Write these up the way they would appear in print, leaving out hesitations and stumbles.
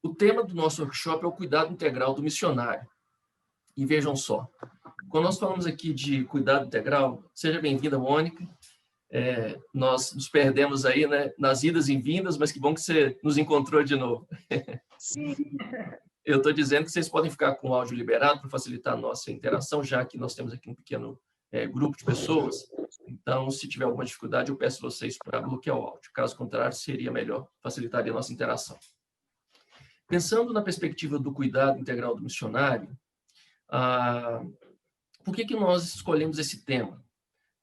O tema do nosso workshop é o cuidado integral do missionário. E vejam só, quando nós falamos aqui de cuidado integral, seja bem-vinda, Mônica. Nós nos perdemos aí, né, nas idas e vindas, mas que bom que você nos encontrou de novo. Sim. Eu estou dizendo que vocês podem ficar com o áudio liberado para facilitar a nossa interação, já que nós temos aqui um pequeno grupo de pessoas. Então, se tiver alguma dificuldade, eu peço vocês para bloquear o áudio. Caso contrário, seria melhor, facilitaria a nossa interação. Pensando na perspectiva do cuidado integral do missionário, por que nós escolhemos esse tema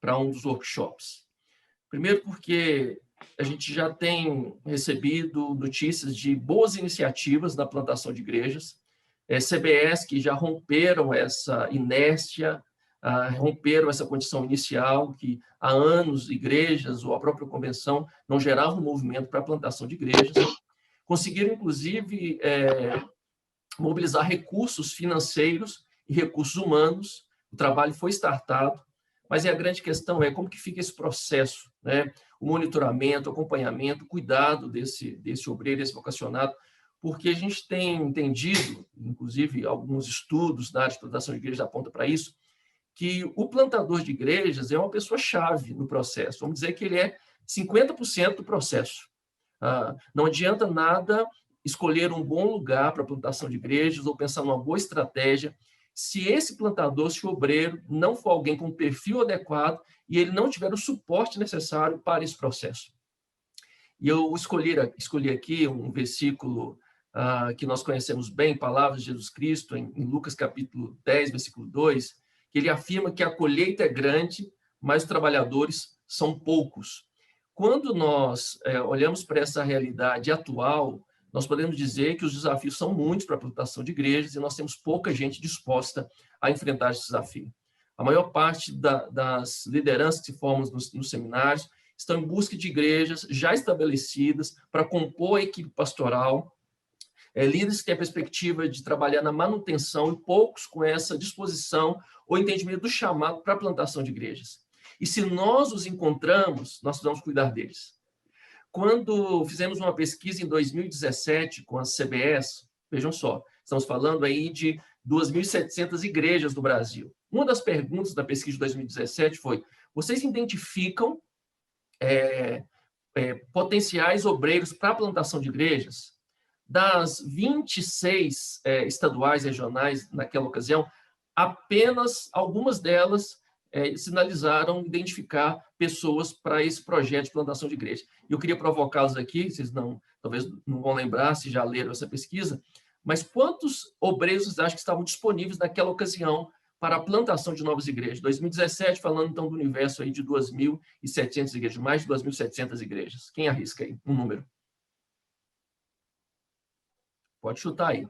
para um dos workshops? Primeiro, porque a gente já tem recebido notícias de boas iniciativas na plantação de igrejas, CBS que já romperam essa inércia, romperam essa condição inicial, que há anos igrejas ou a própria convenção não geravam movimento para a plantação de igrejas, conseguiram, inclusive, mobilizar recursos financeiros e recursos humanos, o trabalho foi startado, mas a grande questão é como que fica esse processo, né? O monitoramento, o acompanhamento, o cuidado desse obreiro, desse vocacionado, porque a gente tem entendido, inclusive alguns estudos da área de plantação de igrejas apontam para isso, que o plantador de igrejas é uma pessoa-chave no processo. Vamos dizer que ele é 50% do processo. Não adianta nada escolher um bom lugar para a plantação de igrejas ou pensar numa boa estratégia se esse plantador, se o obreiro, não for alguém com perfil adequado e ele não tiver o suporte necessário para esse processo. E eu escolhi aqui um versículo que nós conhecemos bem, palavras de Jesus Cristo, em Lucas capítulo 10, versículo 2, que ele afirma que a colheita é grande, mas os trabalhadores são poucos. Quando nós olhamos para essa realidade atual, nós podemos dizer que os desafios são muitos para a plantação de igrejas e nós temos pouca gente disposta a enfrentar esse desafio. A maior parte das lideranças que se formam nos seminários estão em busca de igrejas já estabelecidas para compor a equipe pastoral, líderes que têm a perspectiva de trabalhar na manutenção e poucos com essa disposição ou entendimento do chamado para a plantação de igrejas. E se nós os encontramos, nós precisamos cuidar deles. Quando fizemos uma pesquisa em 2017 com a CBS, vejam só, estamos falando aí de 2.700 igrejas do Brasil. Uma das perguntas da pesquisa de 2017 foi: vocês identificam potenciais obreiros para a plantação de igrejas? Das 26 estaduais regionais naquela ocasião, apenas algumas delas sinalizaram identificar pessoas para esse projeto de plantação de igreja. Eu queria provocá-los aqui, vocês talvez não vão lembrar se já leram essa pesquisa, mas quantos obreiros vocês acham que estavam disponíveis naquela ocasião para a plantação de novas igrejas? 2017, falando então do universo aí de 2.700 igrejas, mais de 2.700 igrejas. Quem arrisca aí um número? Pode chutar aí.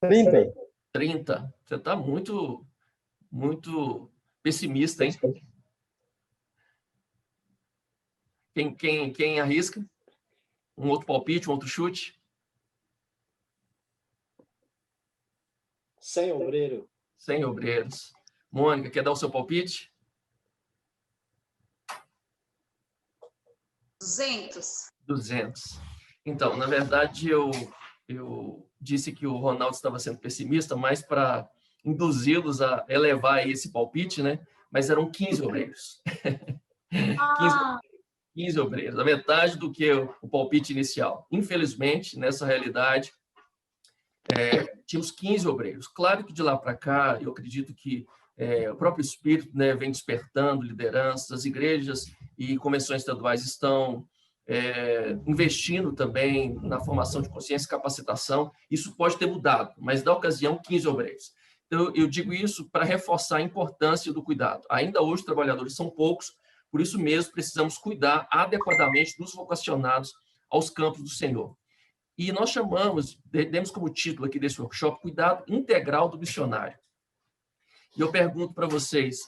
30. 30. Você está muito pessimista, hein? Quem arrisca? Um outro palpite, um outro chute? 100 obreiros. 100 obreiros. Mônica, quer dar o seu palpite? 200. 200. Então, na verdade, eu disse que o Ronaldo estava sendo pessimista, mais para induzi-los a elevar esse palpite, né? Mas eram 15 obreiros. 15 obreiros, a metade do que o palpite inicial. Infelizmente, nessa realidade, tínhamos 15 obreiros. Claro que de lá para cá, eu acredito que o próprio Espírito, né, vem despertando lideranças, as igrejas e convenções estaduais estão investindo também na formação de consciência e capacitação. Isso pode ter mudado, mas na ocasião, 15 obreiros. Então, eu digo isso para reforçar a importância do cuidado. Ainda hoje, os trabalhadores são poucos, por isso mesmo, precisamos cuidar adequadamente dos vocacionados aos campos do Senhor. E nós demos como título aqui desse workshop, Cuidado Integral do Missionário. E eu pergunto para vocês,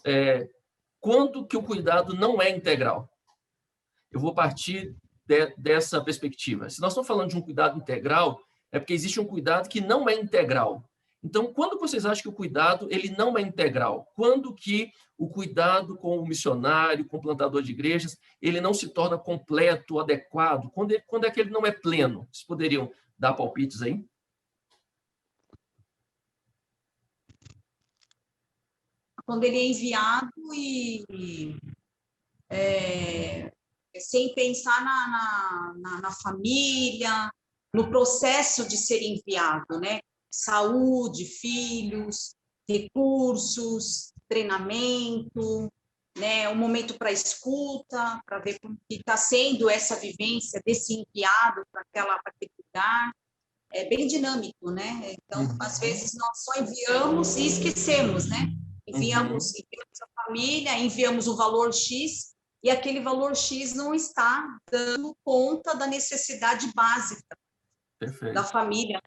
quando que o cuidado não é integral? Eu vou partir dessa perspectiva. Se nós estamos falando de um cuidado integral, é porque existe um cuidado que não é integral. Então, quando vocês acham que o cuidado ele não é integral? Quando que o cuidado com o missionário, com o plantador de igrejas, ele não se torna completo, adequado? Quando é que ele não é pleno? Vocês poderiam dar palpites aí? Quando ele é enviado sem pensar na família, no processo de ser enviado, né? Saúde, filhos, recursos, treinamento, né? Um momento para escuta, para ver como que está sendo essa vivência desse enviado para aquele lugar. É bem dinâmico, né? Então, às vezes, nós só enviamos e esquecemos, né? Enviamos a família, enviamos o valor X, e aquele valor X não está dando conta da necessidade básica Perfeito. da família.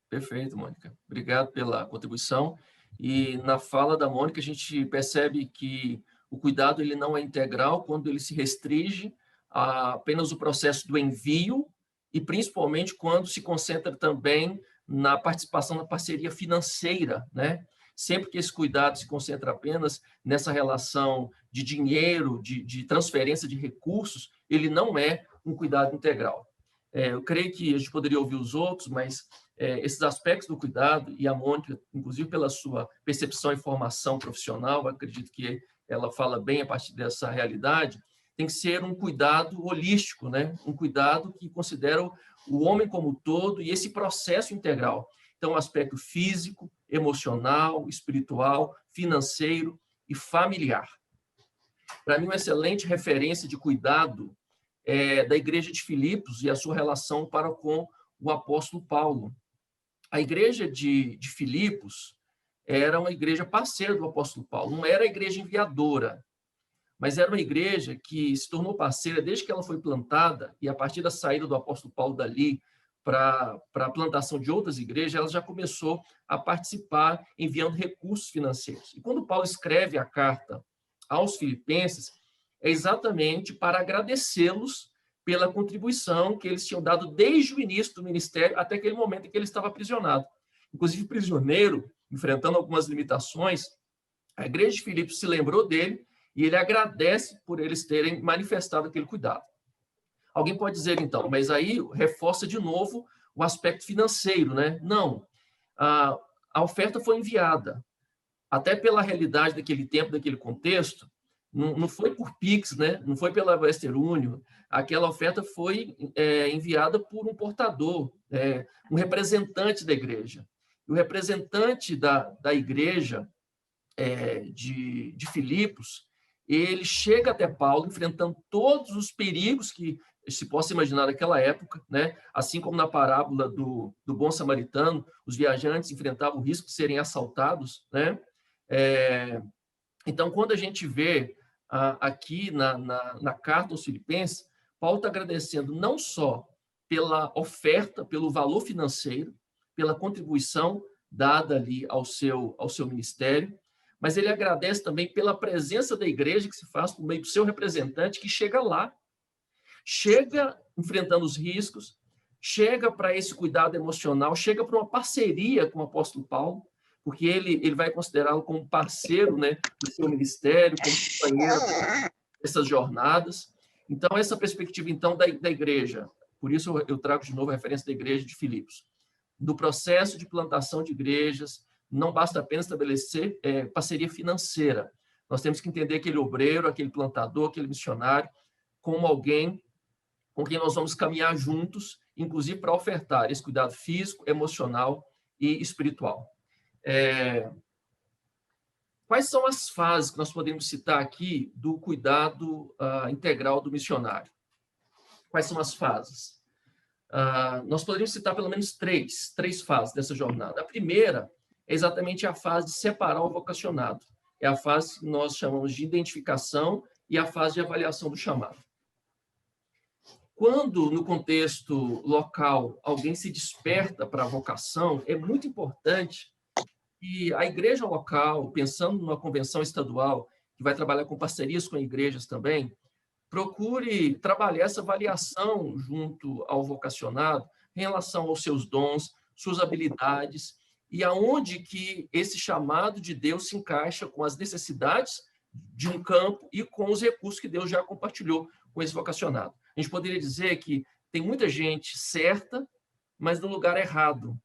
Perfeito, Mônica. Obrigado pela contribuição. E na fala da Mônica, a gente percebe que o cuidado ele não é integral quando ele se restringe a apenas o processo do envio e principalmente quando se concentra também na participação na parceria financeira, né? Sempre que esse cuidado se concentra apenas nessa relação de dinheiro, de transferência de recursos, ele não é um cuidado integral. Eu creio que a gente poderia ouvir os outros, mas esses aspectos do cuidado, e a Mônica, inclusive pela sua percepção e formação profissional, acredito que ela fala bem a partir dessa realidade, tem que ser um cuidado holístico, né? Um cuidado que considera o homem como um todo e esse processo integral. Então, o aspecto físico, emocional, espiritual, financeiro e familiar. Para mim, uma excelente referência de cuidado é da igreja de Filipos e a sua relação para com o apóstolo Paulo. A igreja de Filipos era uma igreja parceira do apóstolo Paulo, não era a igreja enviadora, mas era uma igreja que se tornou parceira desde que ela foi plantada, e a partir da saída do apóstolo Paulo dali para a plantação de outras igrejas, ela já começou a participar enviando recursos financeiros. E quando Paulo escreve a carta aos filipenses, é exatamente para agradecê-los pela contribuição que eles tinham dado desde o início do ministério até aquele momento em que ele estava aprisionado. Inclusive, prisioneiro, enfrentando algumas limitações, a igreja de Filipos se lembrou dele e ele agradece por eles terem manifestado aquele cuidado. Alguém pode dizer, então, mas aí reforça de novo o aspecto financeiro, né? Não, a oferta foi enviada, até pela realidade daquele tempo, daquele contexto, não foi por Pix, né? Não foi pela Western Union. Aquela oferta foi enviada por um portador, um representante da igreja. E o representante da igreja de Filipos, ele chega até Paulo, enfrentando todos os perigos que se possa imaginar naquela época, né? Assim como na parábola do bom samaritano, os viajantes enfrentavam o risco de serem assaltados, né? Então, quando a gente vê aqui na carta aos Filipenses, Paulo está agradecendo não só pela oferta, pelo valor financeiro, pela contribuição dada ali ao seu ministério, mas ele agradece também pela presença da igreja que se faz por meio do seu representante, que chega lá, chega enfrentando os riscos, chega para esse cuidado emocional, chega para uma parceria com o apóstolo Paulo, porque ele vai considerá-lo como parceiro, né, do seu ministério, como companheiro dessas jornadas. Então, essa perspectiva, então, da igreja, por isso eu trago de novo a referência da igreja de Filipos. No processo de plantação de igrejas, não basta apenas estabelecer parceria financeira. Nós temos que entender aquele obreiro, aquele plantador, aquele missionário, como alguém com quem nós vamos caminhar juntos, inclusive para ofertar esse cuidado físico, emocional e espiritual. Quais são as fases que nós podemos citar aqui do cuidado integral do missionário? Quais são as fases? Nós poderíamos citar pelo menos três fases dessa jornada. A primeira é exatamente a fase de separar o vocacionado. É a fase que nós chamamos de identificação e a fase de avaliação do chamado. Quando, no contexto local, alguém se desperta para a vocação, é muito importante que a igreja local, pensando numa convenção estadual, que vai trabalhar com parcerias com igrejas também, procure trabalhar essa avaliação junto ao vocacionado em relação aos seus dons, suas habilidades e aonde que esse chamado de Deus se encaixa com as necessidades de um campo e com os recursos que Deus já compartilhou com esse vocacionado. A gente poderia dizer que tem muita gente certa, mas no lugar errado.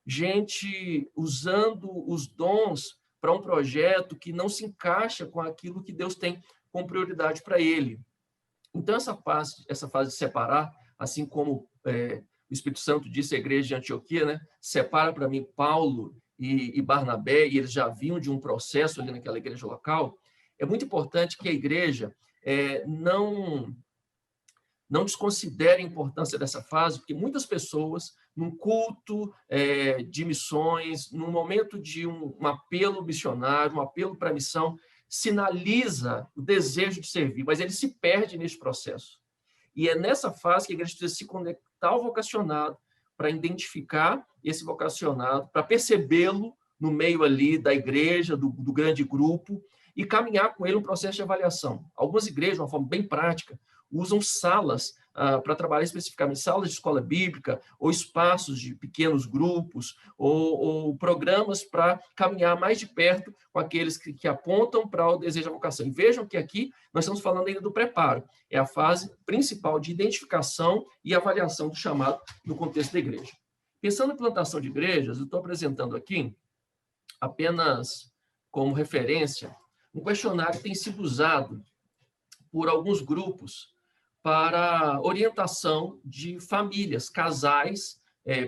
Gente usando os dons para um projeto que não se encaixa com aquilo que Deus tem como prioridade para ele. Então, essa fase de separar, assim como o Espírito Santo disse à igreja de Antioquia, né? Separa para mim Paulo e Barnabé, e eles já vinham de um processo ali naquela igreja local. É muito importante que a igreja não desconsidere a importância dessa fase, porque muitas pessoas, num culto de missões, num momento de um apelo missionário, um apelo para a missão, sinaliza o desejo de servir, mas ele se perde nesse processo. E é nessa fase que a igreja precisa se conectar ao vocacionado, para identificar esse vocacionado, para percebê-lo no meio ali da igreja, do grande grupo, e caminhar com ele um processo de avaliação. Algumas igrejas, de uma forma bem prática, usam salas para trabalhar especificamente, salas de escola bíblica, ou espaços de pequenos grupos, ou programas para caminhar mais de perto com aqueles que apontam para o desejo da vocação. E vejam que aqui nós estamos falando ainda do preparo, é a fase principal de identificação e avaliação do chamado no contexto da igreja. Pensando em plantação de igrejas, eu estou apresentando aqui, apenas como referência, um questionário que tem sido usado por alguns grupos para orientação de famílias, casais,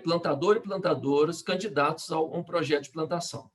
plantador e plantadoras, candidatos a um projeto de plantação.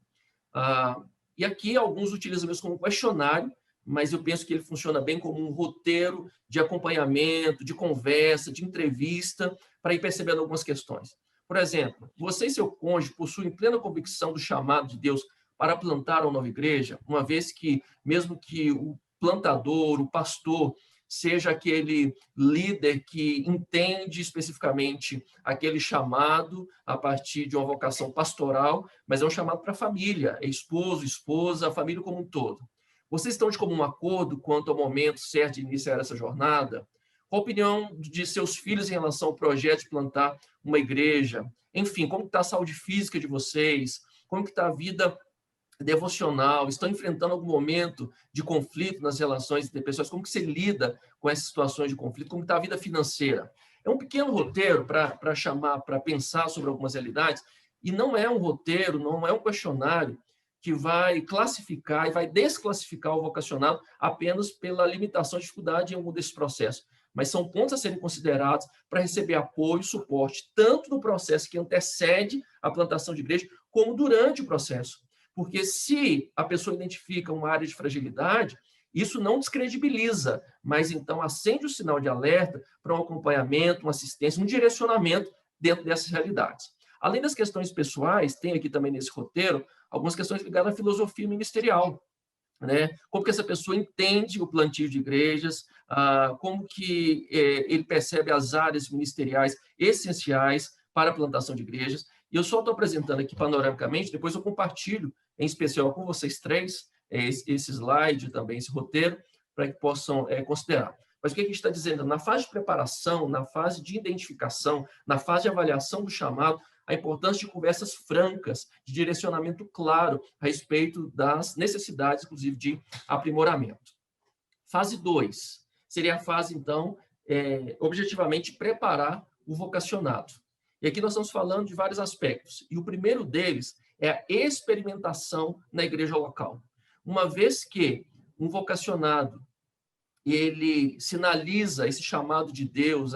E aqui alguns utilizam isso como questionário, mas eu penso que ele funciona bem como um roteiro de acompanhamento, de conversa, de entrevista, para ir percebendo algumas questões. Por exemplo, você e seu cônjuge possuem plena convicção do chamado de Deus para plantar uma nova igreja, uma vez que, mesmo que o plantador, o pastor, seja aquele líder que entende especificamente aquele chamado a partir de uma vocação pastoral, mas é um chamado para a família, é esposo, esposa, a família como um todo. Vocês estão de comum acordo quanto ao momento certo de iniciar essa jornada? Qual a opinião de seus filhos em relação ao projeto de plantar uma igreja? Enfim, como está a saúde física de vocês? Como está a vida devocional? Estão enfrentando algum momento de conflito nas relações interpessoais? Como que você lida com essas situações de conflito? Como está a vida financeira? É um pequeno roteiro para chamar, para pensar sobre algumas realidades, e não é um roteiro, não é um questionário que vai classificar e vai desclassificar o vocacionado apenas pela limitação e dificuldade em algum desses processos, mas são pontos a serem considerados para receber apoio e suporte, tanto no processo que antecede a plantação de igreja, como durante o processo. Porque se a pessoa identifica uma área de fragilidade, isso não descredibiliza, mas então acende o sinal de alerta para um acompanhamento, uma assistência, um direcionamento dentro dessas realidades. Além das questões pessoais, tem aqui também nesse roteiro algumas questões ligadas à filosofia ministerial, né? Como que essa pessoa entende o plantio de igrejas, como que ele percebe as áreas ministeriais essenciais para a plantação de igrejas. E eu só estou apresentando aqui panoramicamente, depois eu compartilho, em especial com vocês três, esse slide também, esse roteiro, para que possam considerar. Mas o que a gente está dizendo? Na fase de preparação, na fase de identificação, na fase de avaliação do chamado, a importância de conversas francas, de direcionamento claro a respeito das necessidades, inclusive, de aprimoramento. Fase 2 seria a fase, então, objetivamente, preparar o vocacionado. E aqui nós estamos falando de vários aspectos. E o primeiro deles é a experimentação na igreja local. Uma vez que um vocacionado ele sinaliza esse chamado de Deus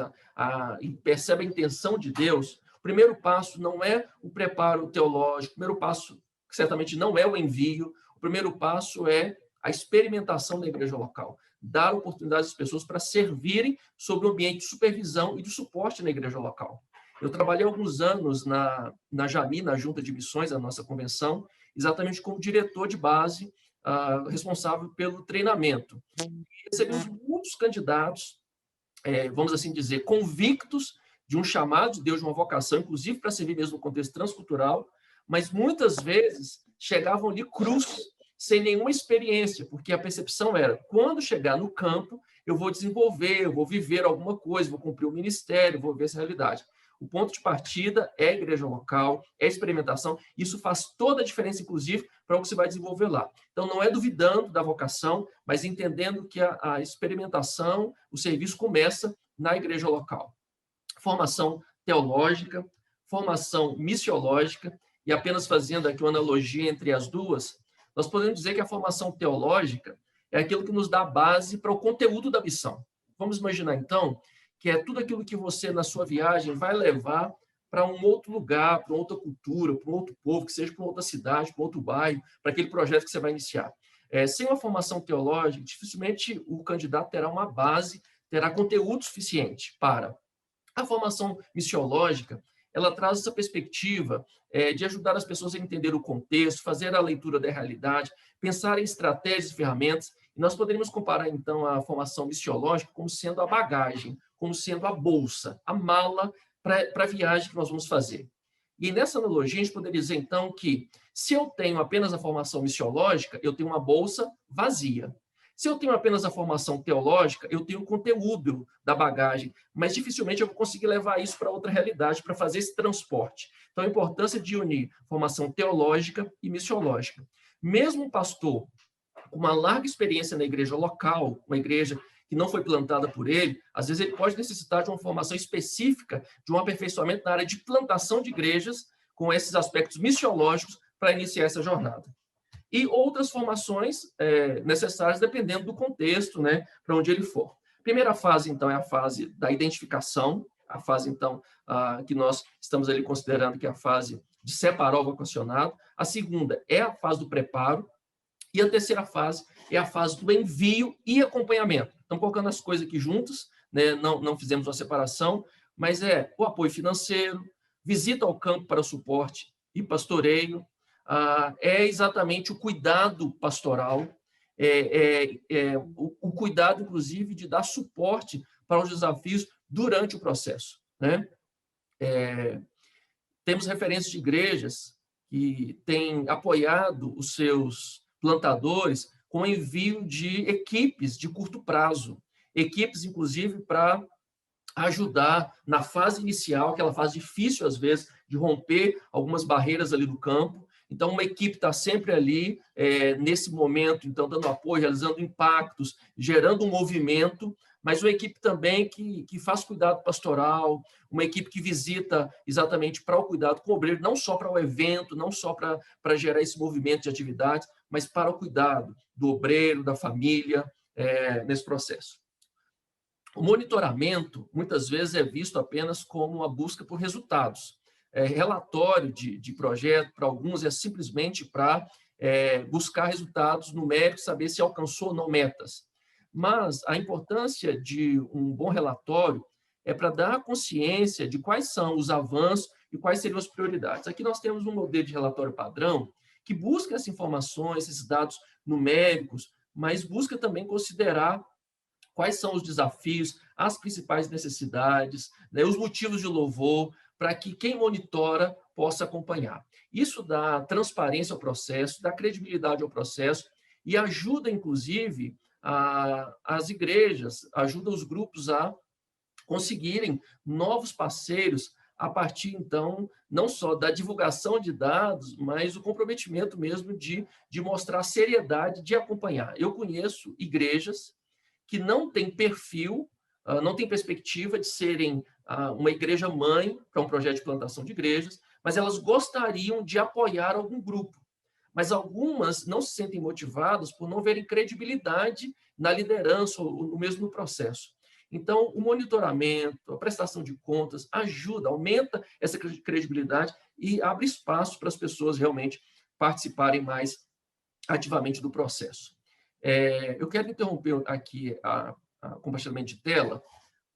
e percebe a intenção de Deus, o primeiro passo não é o preparo teológico, o primeiro passo certamente não é o envio, o primeiro passo é a experimentação da igreja local, dar oportunidade às pessoas para servirem sob o ambiente de supervisão e de suporte na igreja local. Eu trabalhei alguns anos na JAMI, na Junta de Missões, da nossa convenção, exatamente como diretor de base, responsável pelo treinamento. Recebemos muitos candidatos, vamos assim dizer, convictos de um chamado de Deus, de uma vocação, inclusive para servir mesmo no contexto transcultural, mas muitas vezes chegavam ali crus, sem nenhuma experiência, porque a percepção era, quando chegar no campo, eu vou desenvolver, eu vou viver alguma coisa, vou cumprir o ministério, vou ver essa realidade. O ponto de partida é a igreja local, é a experimentação. Isso faz toda a diferença, inclusive, para o que você vai desenvolver lá. Então, não é duvidando da vocação, mas entendendo que a experimentação, o serviço começa na igreja local. Formação teológica, formação missiológica, e apenas fazendo aqui uma analogia entre as duas, nós podemos dizer que a formação teológica é aquilo que nos dá a base para o conteúdo da missão. Vamos imaginar, então, que é tudo aquilo que você, na sua viagem, vai levar para um outro lugar, para outra cultura, para um outro povo, que seja para outra cidade, para outro bairro, para aquele projeto que você vai iniciar. Sem uma formação teológica, dificilmente o candidato terá uma base, terá conteúdo suficiente para. A formação missiológica, ela traz essa perspectiva de ajudar as pessoas a entender o contexto, fazer a leitura da realidade, pensar em estratégias e ferramentas. E nós poderíamos comparar, então, a formação missiológica como sendo a bagagem, como sendo a bolsa, a mala para a viagem que nós vamos fazer. E nessa analogia, a gente poderia dizer, então, que se eu tenho apenas a formação missiológica, eu tenho uma bolsa vazia. Se eu tenho apenas a formação teológica, eu tenho o conteúdo da bagagem, mas dificilmente eu vou conseguir levar isso para outra realidade, para fazer esse transporte. Então, a importância de unir formação teológica e missiológica. Mesmo um pastor com uma larga experiência na igreja local, uma igreja que não foi plantada por ele, às vezes ele pode necessitar de uma formação específica, de um aperfeiçoamento na área de plantação de igrejas, com esses aspectos missiológicos, para iniciar essa jornada. E outras formações necessárias, dependendo do contexto, né, para onde ele for. A primeira fase, então, é a fase da identificação, a fase, então, que nós estamos ali considerando que é a fase de separar o vocacionado. A segunda é a fase do preparo. E a terceira fase é a fase do envio e acompanhamento. Estamos colocando as coisas aqui juntas, né? Não fizemos uma separação, mas é o apoio financeiro, visita ao campo para suporte e pastoreio, é exatamente o cuidado pastoral, o cuidado, inclusive, de dar suporte para os desafios durante o processo, né? Temos referências de igrejas que têm apoiado os seus plantadores com envio de equipes de curto prazo, equipes, inclusive, para ajudar na fase inicial, aquela fase difícil, às vezes, de romper algumas barreiras ali do campo. Então, uma equipe está sempre ali, nesse momento, então, dando apoio, realizando impactos, gerando um movimento, mas uma equipe também que faz cuidado pastoral, uma equipe que visita exatamente para o cuidado com o obreiro, não só para o evento, não só para gerar esse movimento de atividades, mas para o cuidado do obreiro, da família, nesse processo. O monitoramento, muitas vezes, é visto apenas como uma busca por resultados. Relatório de projeto, para alguns, é simplesmente para buscar resultados numéricos, saber se alcançou ou não metas. Mas a importância de um bom relatório é para dar consciência de quais são os avanços e quais seriam as prioridades. Aqui nós temos um modelo de relatório padrão que busca essas informações, esses dados numéricos, mas busca também considerar quais são os desafios, as principais necessidades, né, os motivos de louvor, para que quem monitora possa acompanhar. Isso dá transparência ao processo, dá credibilidade ao processo e ajuda, inclusive, as igrejas, ajuda os grupos a conseguirem novos parceiros a partir, então, não só da divulgação de dados, mas o comprometimento mesmo de mostrar a seriedade de acompanhar. Eu conheço igrejas que não têm perfil, não têm perspectiva de serem uma igreja mãe para um projeto de plantação de igrejas, mas elas gostariam de apoiar algum grupo. Mas algumas não se sentem motivadas por não verem credibilidade na liderança ou mesmo no processo. Então, o monitoramento, a prestação de contas ajuda, aumenta essa credibilidade e abre espaço para as pessoas realmente participarem mais ativamente do processo. Eu quero interromper aqui a compartilhamento de tela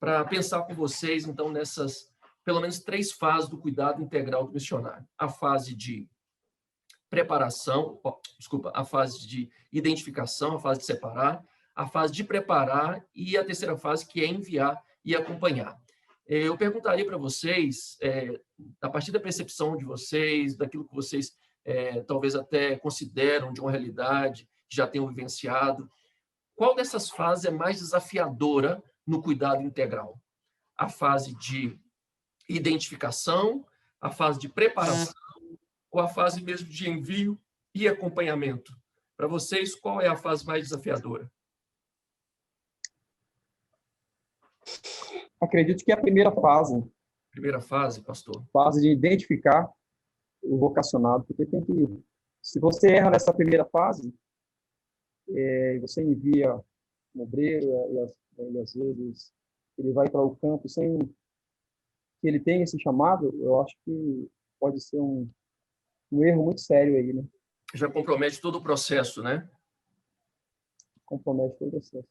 para pensar com vocês, então, nessas, pelo menos, 3 fases do cuidado integral do missionário. A fase de preparação, a fase de identificação, a fase de separar, a fase de preparar e a terceira fase, que é enviar e acompanhar. Eu perguntaria para vocês, a partir da percepção de vocês, daquilo que vocês talvez até consideram de uma realidade, que já tenham vivenciado, qual dessas fases é mais desafiadora no cuidado integral? A fase de identificação, a fase de preparação ou a fase mesmo de envio e acompanhamento? Para vocês, qual é a fase mais desafiadora? Acredito que é a primeira fase, Primeira fase, pastor? fase de identificar o vocacionado, porque se você erra nessa primeira fase, você envia um obreiro e às vezes ele vai para o campo sem que ele tenha esse chamado, eu acho que pode ser um erro muito sério aí, né? Já compromete todo o processo, né? Compromete todo o processo.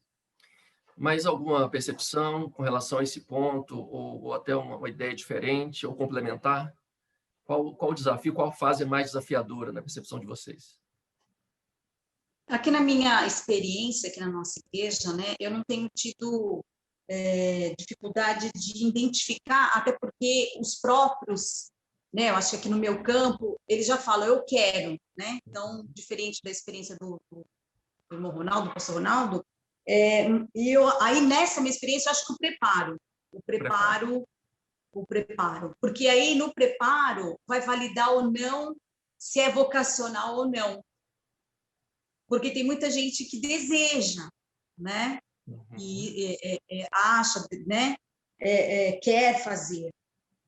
Mais alguma percepção com relação a esse ponto, ou até uma ideia diferente, ou complementar? Qual o desafio, qual a fase mais desafiadora na percepção de vocês? Aqui na minha experiência, aqui na nossa igreja, né, eu não tenho tido dificuldade de identificar, até porque os próprios, né, eu acho que aqui no meu campo, eles já falam, eu quero, né? Então, diferente da experiência do irmão Ronaldo, do pastor Ronaldo, aí nessa minha experiência, eu acho que o preparo, porque aí no preparo vai validar ou não se é vocacional ou não, porque tem muita gente que deseja, né? E acha, né? Quer fazer.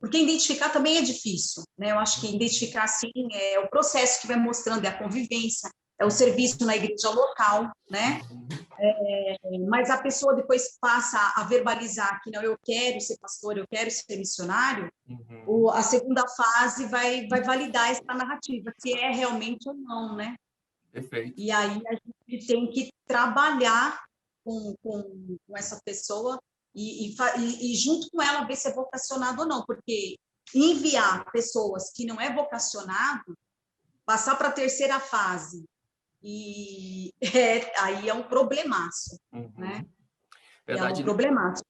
Porque identificar também é difícil, né? Eu acho que identificar, assim, é o processo que vai mostrando, é a convivência, é o serviço na igreja local, né? Mas a pessoa depois passa a verbalizar que não, eu quero ser pastor, eu quero ser missionário, a segunda fase vai validar essa narrativa, se é realmente ou não, né? Perfeito. E aí a gente tem que trabalhar com essa pessoa e junto com ela ver se é vocacionado ou não, porque enviar pessoas que não é vocacionado, passar para a terceira fase, aí é um problemaço, né? Verdade. É um problemaço.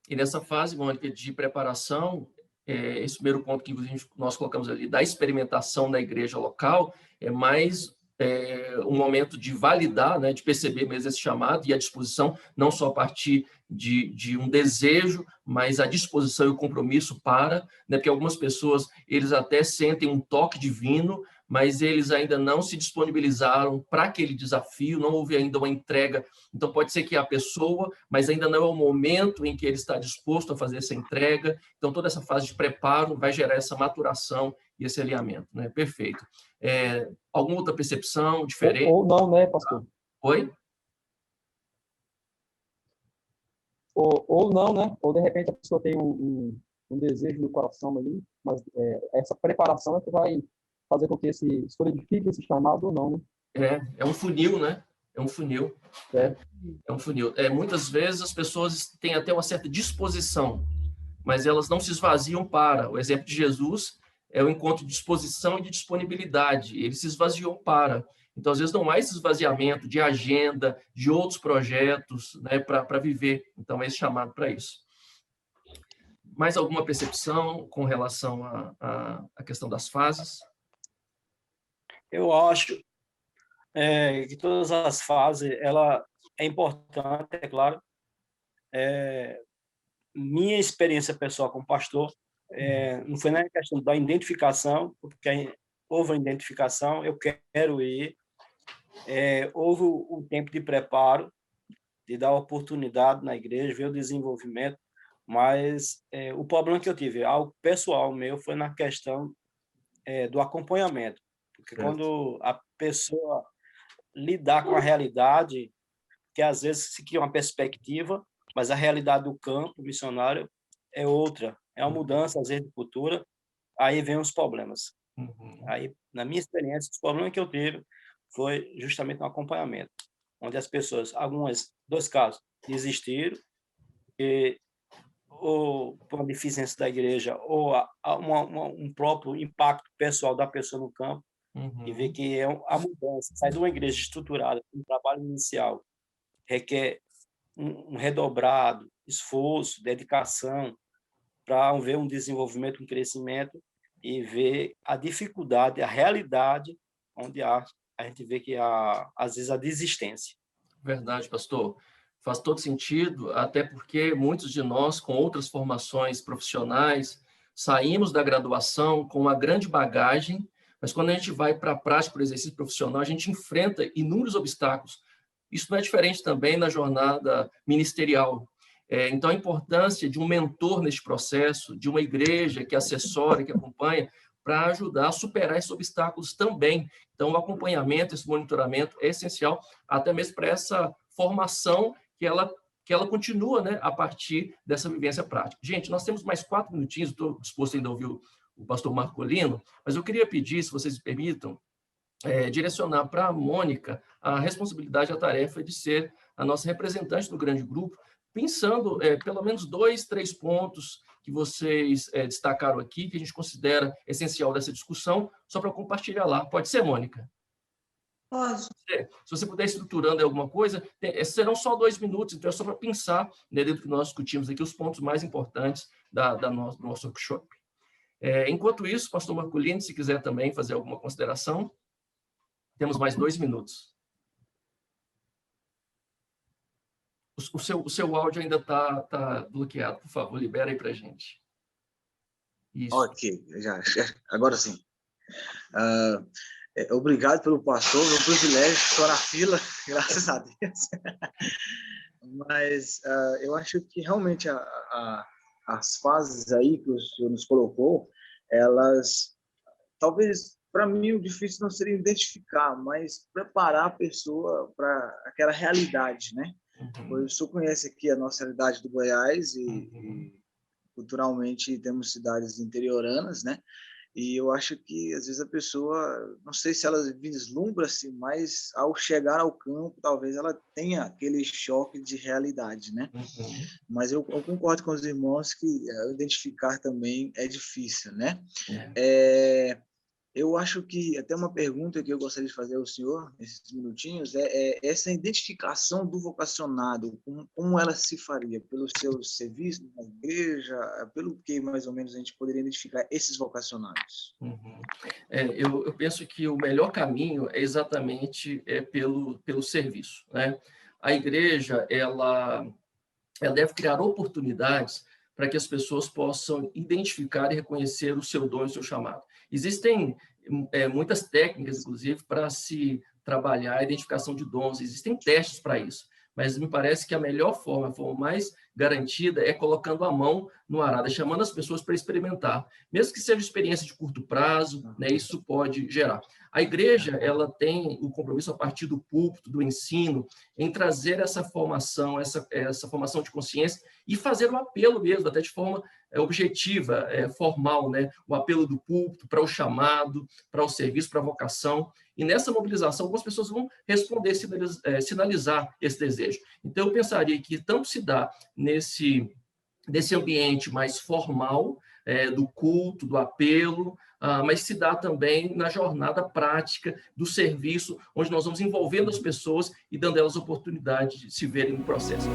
E nessa fase, Mônica, de preparação, esse primeiro ponto que nós colocamos ali, da experimentação na igreja local, é mais um momento de validar, né, de perceber mesmo esse chamado e a disposição, não só a partir de um desejo, mas a disposição e o compromisso para, né, porque algumas pessoas, eles até sentem um toque divino, mas eles ainda não se disponibilizaram para aquele desafio, não houve ainda uma entrega. Então, pode ser que a pessoa, mas ainda não é o momento em que ele está disposto a fazer essa entrega. Então, toda essa fase de preparo vai gerar essa maturação e esse alinhamento, né? Perfeito. Alguma outra percepção diferente? Ou não, né, pastor? Oi? Ou não, né? Ou de repente a pessoa tem um desejo no coração ali, mas essa preparação é que vai fazer com que se solidifique esse chamado ou não, né? É um funil, né? É um funil. É um funil. Muitas vezes as pessoas têm até uma certa disposição, mas elas não se esvaziam para. O exemplo de Jesus é o encontro de disposição e de disponibilidade. Ele se esvaziou para. Então, às vezes, não há esse esvaziamento de agenda, de outros projetos, né, para viver. Então, é esse chamado para isso. Mais alguma percepção com relação à questão das fases? Eu acho que todas as fases, ela é importante, é claro. Minha experiência pessoal como pastor não foi na questão da identificação, porque houve a identificação, eu quero ir. Houve o tempo de preparo, de dar oportunidade na igreja, ver o desenvolvimento, mas o problema que eu tive, algo pessoal meu, foi na questão do acompanhamento, porque quando a pessoa lidar com a realidade, que às vezes se cria uma perspectiva, mas a realidade do campo missionário é outra, é uma mudança, às vezes, de cultura, aí vem os problemas. Aí, na minha experiência, os problemas que eu tive foi justamente no acompanhamento, onde as pessoas, dois casos, desistiram, ou por uma deficiência da igreja, ou um próprio impacto pessoal da pessoa no campo, e ver que a mudança, sair de uma igreja estruturada, um trabalho inicial, requer um redobrado esforço, dedicação, para ver um desenvolvimento, um crescimento, e ver a dificuldade, a realidade, onde a gente vê que às vezes a desistência. Verdade, pastor. faz todo sentido, até porque muitos de nós, com outras formações profissionais, saímos da graduação com uma grande bagagem, mas quando a gente vai para a prática, para o exercício profissional, a gente enfrenta inúmeros obstáculos. Isso não é diferente também na jornada ministerial. Então, a importância de um mentor neste processo, de uma igreja que assessora, que acompanha, para ajudar a superar esses obstáculos também. Então, o acompanhamento, esse monitoramento é essencial, até mesmo para essa formação que ela continua, né, a partir dessa vivência prática. Gente, nós temos mais 4 minutinhos, estou disposto ainda a ouvir o pastor Marcolino, mas eu queria pedir, se vocês me permitam, direcionar para a Mônica a responsabilidade, a tarefa de ser a nossa representante do grande grupo, pensando pelo menos 2, 3 pontos que vocês destacaram aqui, que a gente considera essencial dessa discussão, só para compartilhar lá. Pode ser, Mônica? Pode. Se você puder estruturando alguma coisa, serão só 2 minutos, então é só para pensar, né, dentro do que nós discutimos aqui, os pontos mais importantes do nosso workshop. Enquanto isso, pastor Marcolino, se quiser também fazer alguma consideração, temos mais 2 minutos. O seu áudio ainda está bloqueado, por favor, libera aí para a gente. Isso. Ok, agora sim. Obrigado pelo pastor, meu privilégio, estou na fila, graças a Deus. Mas eu acho que realmente as fases aí que o senhor nos colocou, elas, talvez, para mim, o difícil não seria identificar, mas preparar a pessoa para aquela realidade, né? O senhor conhece aqui a nossa realidade do Goiás e culturalmente temos cidades interioranas, né? E eu acho que, às vezes, a pessoa, não sei se ela vislumbra-se, mas ao chegar ao campo, talvez ela tenha aquele choque de realidade, né? Mas eu concordo com os irmãos que identificar também é difícil, né? Eu acho que, até uma pergunta que eu gostaria de fazer ao senhor, nesses minutinhos, é essa identificação do vocacionado, como ela se faria? Pelo seu serviço na igreja, pelo que, mais ou menos, a gente poderia identificar esses vocacionados? Eu penso que o melhor caminho é exatamente pelo serviço, né? A igreja, ela deve criar oportunidades para que as pessoas possam identificar e reconhecer o seu dom e o seu chamado. Existem muitas técnicas, inclusive, para se trabalhar a identificação de dons. Existem testes para isso, mas me parece que a melhor forma, a forma mais garantida é colocando a mão no arado, chamando as pessoas para experimentar. Mesmo que seja experiência de curto prazo, né, isso pode gerar. A igreja, ela tem o compromisso a partir do púlpito, do ensino, em trazer essa formação, essa formação de consciência e fazer um apelo mesmo, até de forma objetiva, formal, né? O apelo do púlpito para o chamado, para o serviço, para a vocação. E nessa mobilização, algumas pessoas vão responder, sinalizar esse desejo. Então, eu pensaria que tanto se dá nesse ambiente mais formal, do culto, do apelo, mas se dá também na jornada prática do serviço, onde nós vamos envolvendo as pessoas e dando elas a oportunidade de se verem no processo.